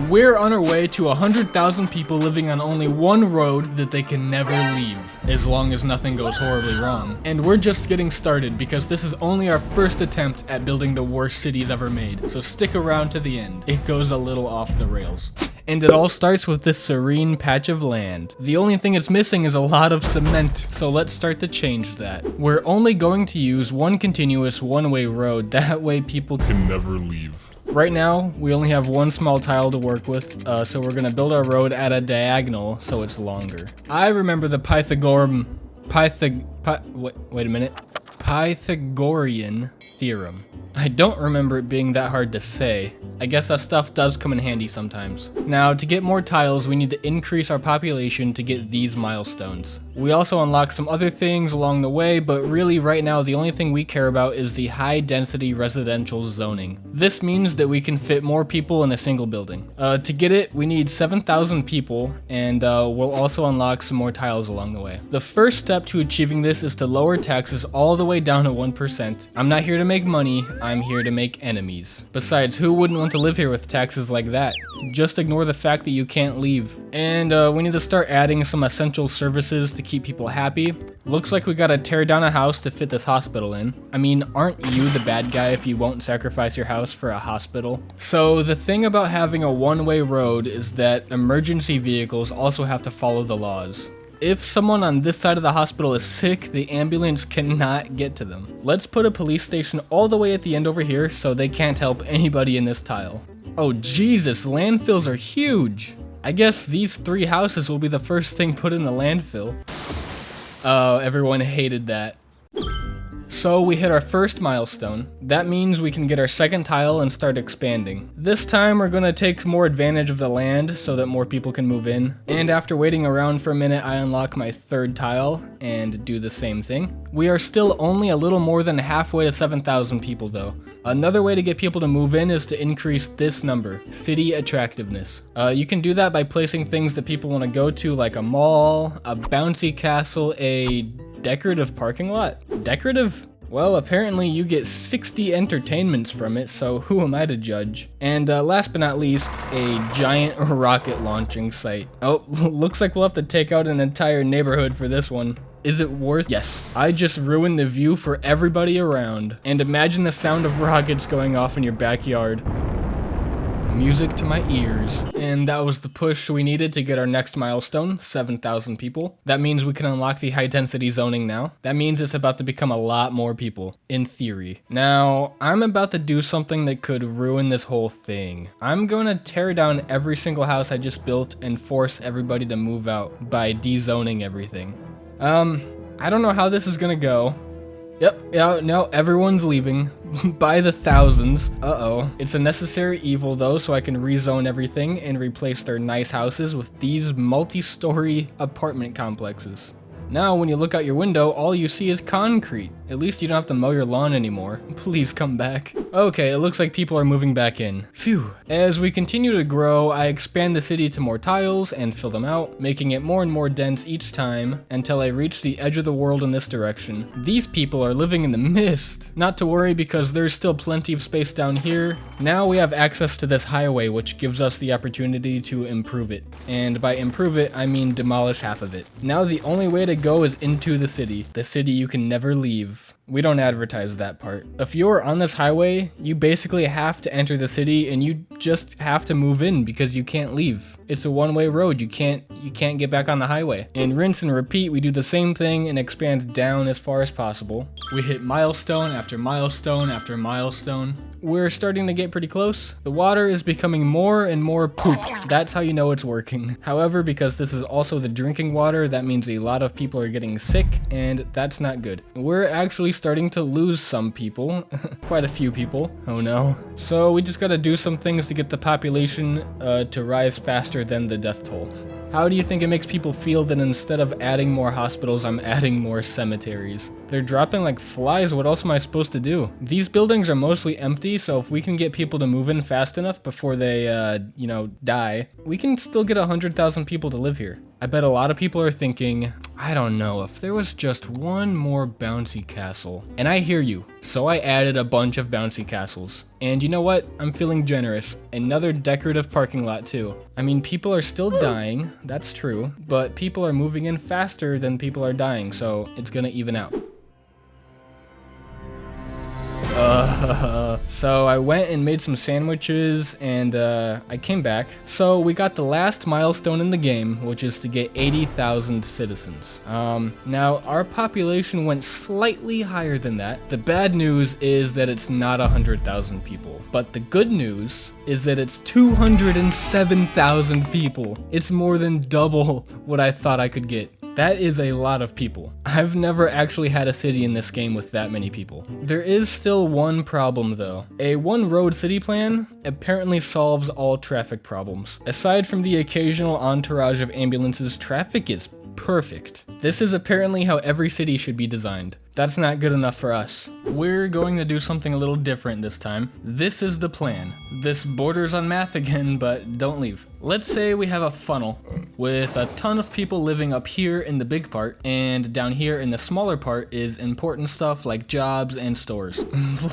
We're on our way to 100,000 people living on only one road that they can never leave, as long as nothing goes horribly wrong. And we're just getting started because this is only our first attempt at building the worst cities ever made, so stick around to the end. It goes a little off the rails. And it all starts with this serene patch of land. The only thing it's missing is a lot of cement, so let's start to change that. We're only going to use one continuous one-way road, that way people can never leave. Right now, we only have one small tile to work with, so we're gonna build our road at a diagonal so it's longer. I remember the Pythagorean theorem. I don't remember it being that hard to say. I guess that stuff does come in handy sometimes. Now, to get more tiles, we need to increase our population to get these milestones. We also unlock some other things along the way, but really right now the only thing we care about is the high density residential zoning. This means that we can fit more people in a single building. To get it, we need 7,000 people, and we'll also unlock some more tiles along the way. The first step to achieving this is to lower taxes all the way down to 1%. I'm not here to make money, I'm here to make enemies. Besides, who wouldn't want to live here with taxes like that? Just ignore the fact that you can't leave. And we need to start adding some essential services to keep people happy. Looks like we gotta tear down a house to fit this hospital in. I mean, aren't you the bad guy if you won't sacrifice your house for a hospital? So the thing about having a one-way road is that emergency vehicles also have to follow the laws. If someone on this side of the hospital is sick, the ambulance cannot get to them. Let's put a police station all the way at the end over here so they can't help anybody in this tile. Oh Jesus, landfills are huge! I guess these 3 houses will be the first thing put in the landfill. Oh, everyone hated that. So we hit our first milestone. That means we can get our second tile and start expanding. This time we're gonna take more advantage of the land so that more people can move in. And after waiting around for a minute, I unlock my third tile and do the same thing. We are still only a little more than halfway to 7,000 people though. Another way to get people to move in is to increase this number, city attractiveness. You can do that by placing things that people want to go to, like a mall, a bouncy castle, a decorative parking lot. Decorative? Well, apparently you get 60 entertainments from it, so who am I to judge? And last but not least, a giant rocket launching site. Oh, looks like we'll have to take out an entire neighborhood for this one. Is it worth? Yes. I just ruined the view for everybody around. And imagine the sound of rockets going off in your backyard. Music to my ears. And that was the push we needed to get our next milestone, 7,000 people. That means we can unlock the high density zoning now. That means it's about to become a lot more people, in theory. Now, I'm about to do something that could ruin this whole thing. I'm going to tear down every single house I just built and force everybody to move out by dezoning everything. I don't know how this is gonna go. Yep, yeah, no, everyone's leaving. By the thousands. Uh-oh. It's a necessary evil though, so I can rezone everything and replace their nice houses with these multi-story apartment complexes. Now, when you look out your window, all you see is concrete. At least you don't have to mow your lawn anymore. Please come back. Okay, it looks like people are moving back in. Phew. As we continue to grow, I expand the city to more tiles and fill them out, making it more and more dense each time until I reach the edge of the world in this direction. These people are living in the mist. Not to worry because there's still plenty of space down here. Now we have access to this highway, which gives us the opportunity to improve it. And by improve it, I mean demolish half of it. Now the only way to go is into the city you can never leave. We don't advertise that part. If you're on this highway, you basically have to enter the city and you just have to move in because you can't leave. It's a one-way road. You can't get back on the highway. And rinse and repeat, we do the same thing and expand down as far as possible. We hit milestone after milestone after milestone. We're starting to get pretty close. The water is becoming more and more poop. That's how you know it's working. However, because this is also the drinking water, that means a lot of people are getting sick, and that's not good. We're actually starting to lose some people. Quite a few people. Oh no. So we just gotta do some things to get the population to rise faster than the death toll. How do you think it makes people feel that instead of adding more hospitals, I'm adding more cemeteries? They're dropping like flies. What else am I supposed to do? These buildings are mostly empty, so if we can get people to move in fast enough before they, die, we can still get 100,000 people to live here. I bet a lot of people are thinking, I don't know, if there was just one more bouncy castle. And I hear you, so I added a bunch of bouncy castles. And you know what? I'm feeling generous. Another decorative parking lot too. I mean, people are still dying, that's true, but people are moving in faster than people are dying, so it's gonna even out. So I went and made some sandwiches and I came back. So we got the last milestone in the game, which is to get 80,000 citizens. Now our population went slightly higher than that. The bad news is that it's not 100,000 people, but the good news is that it's 207,000 people. It's more than double what I thought I could get. That is a lot of people. I've never actually had a city in this game with that many people. There is still one problem though. A one road city plan apparently solves all traffic problems. Aside from the occasional entourage of ambulances, traffic is perfect. This is apparently how every city should be designed. That's not good enough for us. We're going to do something a little different this time. This is the plan. This borders on math again, but don't leave. Let's say we have a funnel with a ton of people living up here in the big part, and down here in the smaller part is important stuff like jobs and stores.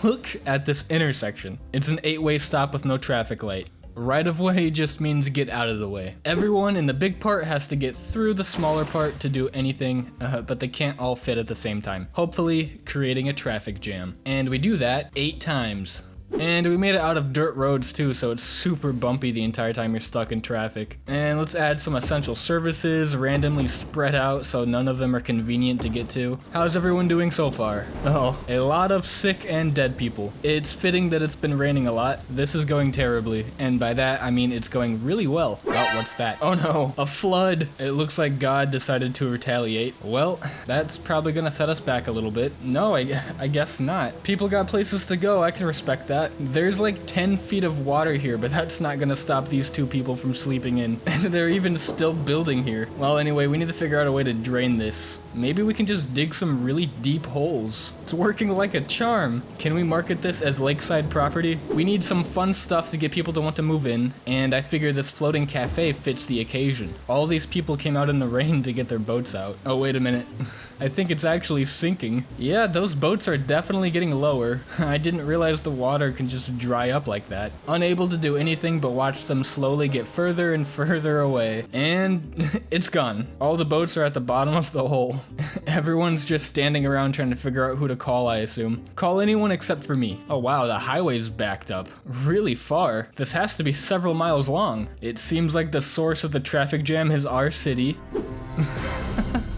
Look at this intersection. It's an 8-way stop with no traffic light. Right of way just means get out of the way. Everyone in the big part has to get through the smaller part to do anything, but they can't all fit at the same time, hopefully creating a traffic jam. And we do that 8 times. And we made it out of dirt roads too, so it's super bumpy the entire time you're stuck in traffic. And let's add some essential services randomly spread out so none of them are convenient to get to. How's everyone doing so far? Oh, a lot of sick and dead people. It's fitting that it's been raining a lot. This is going terribly, and by that I mean it's going really well. Oh, what's that? Oh no, a flood. It looks like God decided to retaliate. Well, that's probably gonna set us back a little bit. No, I guess not. People got places to go, I can respect that. There's like 10 feet of water here, but that's not gonna stop these 2 people from sleeping in. And they're even still building here. Well, anyway, we need to figure out a way to drain this. Maybe we can just dig some really deep holes. It's working like a charm. Can we market this as lakeside property? We need some fun stuff to get people to want to move in, and I figure this floating cafe fits the occasion. All these people came out in the rain to get their boats out. Oh, wait a minute. I think it's actually sinking. Yeah, those boats are definitely getting lower. I didn't realize the water can just dry up like that. Unable to do anything but watch them slowly get further and further away. And it's gone. All the boats are at the bottom of the hole. Everyone's just standing around trying to figure out who to call, I assume. Call anyone except for me. Oh wow, the highway's backed up. Really far. This has to be several miles long. It seems like the source of the traffic jam is our city.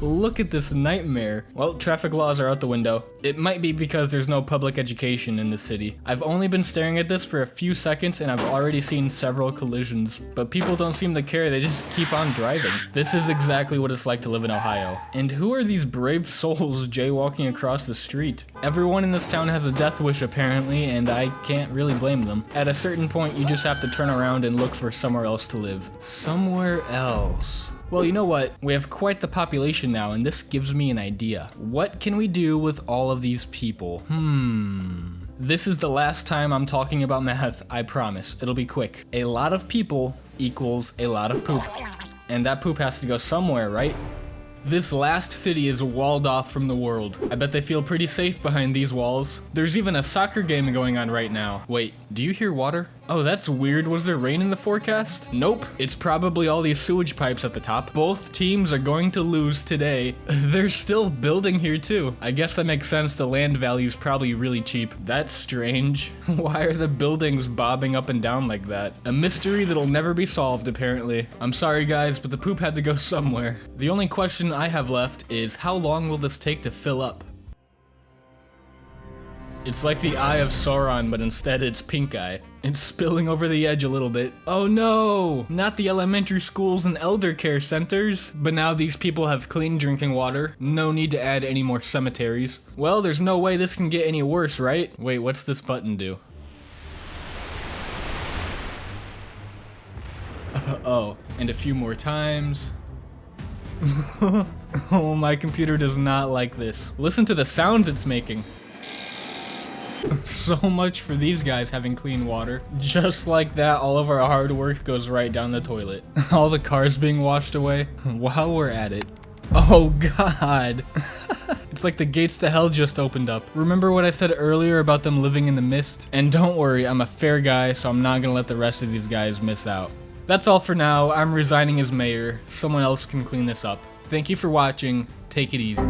Look at this nightmare. Well, traffic laws are out the window. It might be because there's no public education in this city. I've only been staring at this for a few seconds and I've already seen several collisions, but people don't seem to care, they just keep on driving. This is exactly what it's like to live in Ohio. And who are these brave souls jaywalking across the street? Everyone in this town has a death wish apparently, and I can't really blame them. At a certain point, you just have to turn around and look for somewhere else to live. Somewhere else. Well, you know what? We have quite the population now, and this gives me an idea. What can we do with all of these people? This is the last time I'm talking about math, I promise. It'll be quick. A lot of people equals a lot of poop. And that poop has to go somewhere, right? This last city is walled off from the world. I bet they feel pretty safe behind these walls. There's even a soccer game going on right now. Wait, do you hear water? Oh, that's weird. Was there rain in the forecast? Nope. It's probably all these sewage pipes at the top. Both teams are going to lose today. They're still building here too. I guess that makes sense. The land value's probably really cheap. That's strange. Why are the buildings bobbing up and down like that? A mystery that'll never be solved, apparently. I'm sorry guys, but the poop had to go somewhere. The only question I have left is how long will this take to fill up? It's like the Eye of Sauron, but instead it's pink eye. It's spilling over the edge a little bit. Oh no! Not the elementary schools and elder care centers. But now these people have clean drinking water. No need to add any more cemeteries. Well, there's no way this can get any worse, right? Wait, what's this button do? Oh, and a few more times. Oh, my computer does not like this. Listen to the sounds it's making. So much for these guys having clean water. Just like that, all of our hard work goes right down the toilet. All the cars being washed away. While we're at it, Oh god. It's like the gates to hell just opened up. Remember what I said earlier about them living in the mist? And don't worry, I'm a fair guy, so I'm not gonna let the rest of these guys miss out. That's all for now. I'm resigning as mayor. Someone else can clean this up. Thank you for watching. Take it easy.